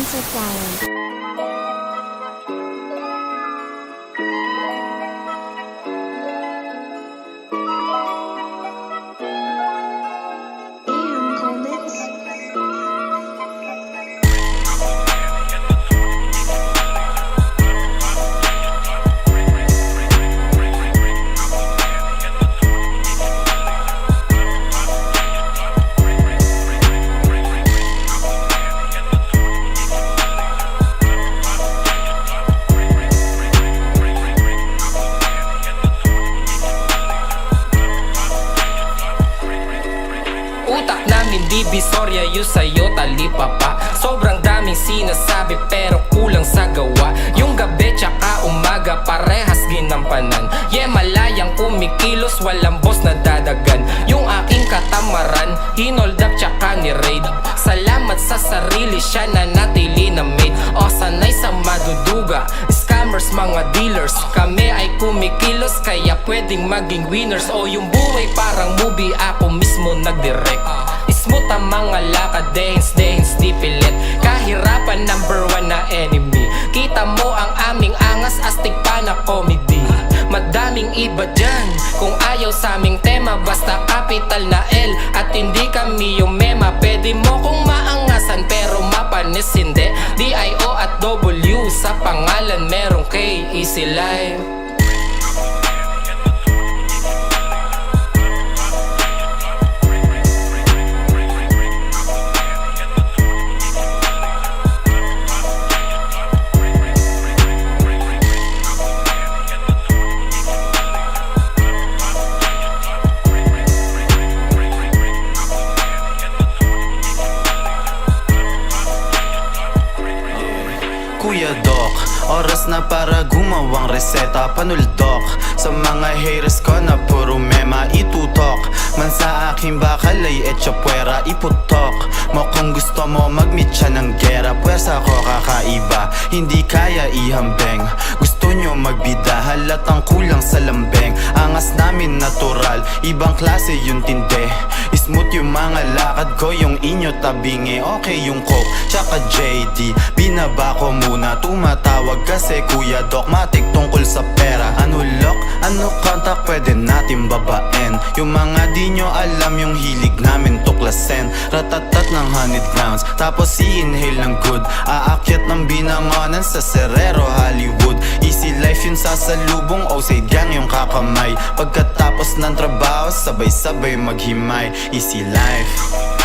Spencer Talent. Utak namin divisorya, yung sa'yo talipapa. Sobrang daming sinasabi pero kulang sa gawa. Yung gabi tsaka umaga parehas ginampanan. Yeah, malayang kumikilos, walang boss na dadagan. Yung aking katamaran, hinold up tsaka ni-raid. Salamat sa sarili, siya na natili na made. O sanay sa maduduga, scammers, mga dealers. Kami ay kumikilos kaya pwedeng maging winners. O yung buhay parang movie, ako mismo nagdirect. Smooth ang mga lakad, dance, di pilit. Kahirapan number one na enemy. Kita mo ang aming angas, astig pa na comedy. Madaming iba dyan, kung ayaw sa aming tema, basta capital na L at hindi kami yung mema. Pwede mo kong maangasan pero mapanis hindi. D-I-O at W sa pangalan merong K, easy life. Kuya Doc, oras na para gumawang reseta. Panuldok sa mga haters ko na puro mema itutok. Man sa aking bakal ay etcha puwera iputok mo kung gusto mo mag-meet siya ng gera. Pwersa ko kakaiba, hindi kaya ihambeng. Gusto nyo magbida, halatang kulang sa lambeng. Angas namin natural, ibang klase yung tinde. Smooth yung mga lakad ko, yung inyo tabingi. Okay yung coke, tsaka JD, binaba ko muna. Tumatawag kasi Kuya Doc, matik tungkol sa pera. Ano lock, ano contact, pwede natin babaen. Yung mga di nyo alam, yung hilig namin tuklasin. Ratatat ng 100 rounds, tapos i-inhale ng good. Aakyat ng binangonan sa Serrero, Hollywood. Easy life yun sa salubong, outside gang yung kakamay. Pagkatapos ng trabaho, sabay-sabay maghimay. Easy life.